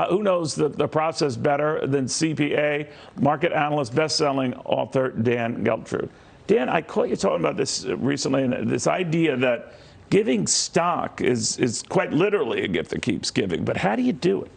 Who knows the process better than CPA, market analyst, best-selling author Dan Geltrude? Dan, I caught you talking about this recently, and this idea that giving stock is quite literally a gift that keeps giving. But how do you do it?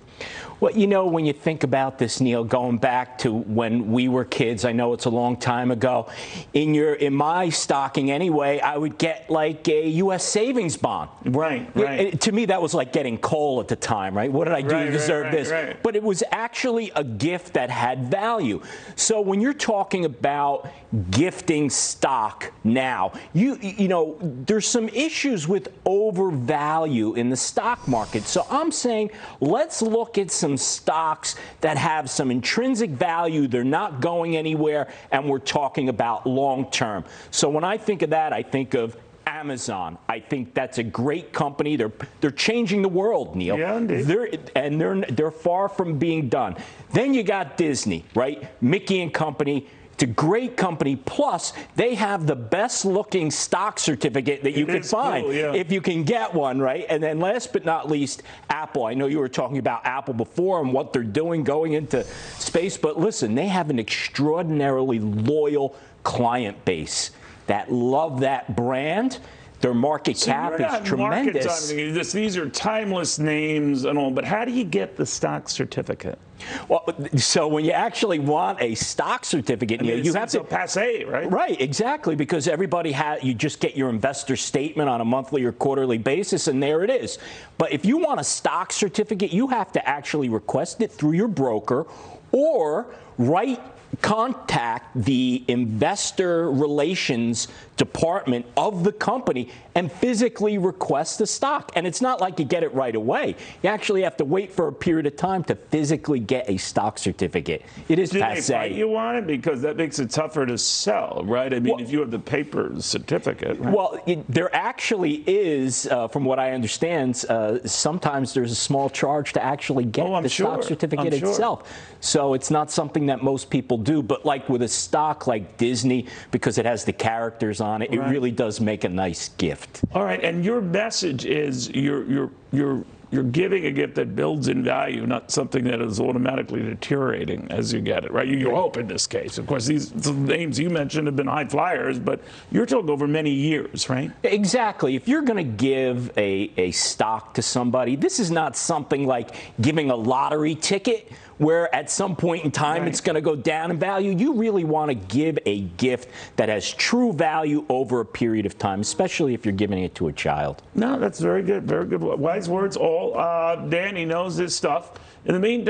Well, you know, when you think about this, Neil, going back to when we were kids, I know it's a long time ago, in my stocking anyway, I would get like a U.S. savings bond. Right. To me, that was like getting coal at the time, right? What did I do to deserve this? Right. But it was actually a gift that had value. So when you're talking about gifting stock now, you know, there's some issues with overvalue in the stock market. So I'm saying let's look at some stocks that have some intrinsic value. They're not going anywhere, and we're talking about long term. So when I think of that, I think of Amazon. I think that's a great company. They're changing the world, Neil. Yeah, indeed. They're far from being done. Then you got Disney, right? Mickey and Company. It's a great company. Plus, they have the best-looking stock certificate that you can find, cool, yeah, if you can get one, right? And then last but not least, Apple. I know you were talking about Apple before and what they're doing going into space, but listen, they have an extraordinarily loyal client base that love that brand. Their market cap is tremendous. These are timeless names and all, but how do you get the stock certificate? Well, so when you actually want a stock certificate, you have to passé, right? Right, exactly, because everybody you just get your investor statement on a monthly or quarterly basis, and there it is. But if you want a stock certificate, you have to actually request it through your broker or contact the investor relations department of the company and physically request the stock. And it's not like you get it right away. You actually have to wait for a period of time to physically get a stock certificate. It is passé. Do they fight you on it? Because that makes it tougher to sell, right? I mean, if you have the paper certificate. Right? Well, there actually is, from what I understand, sometimes there's a small charge to actually get the stock certificate itself. So it's not something that most people do. But like with a stock like Disney, because it has the characters on it, it really does make a nice gift. All right, and your message is you're giving a gift that builds in value, not something that is automatically deteriorating as you get it, right? You hope in this case. Of course, the names you mentioned have been high flyers, but you're talking over many years, right? Exactly. If you're going to give a stock to somebody, this is not something like giving a lottery ticket where at some point in time it's going to go down in value. You really want to give a gift that has true value over a period of time, especially if you're giving it to a child. No, that's very good. Very good. Wise words all. Danny knows his stuff. In the meantime,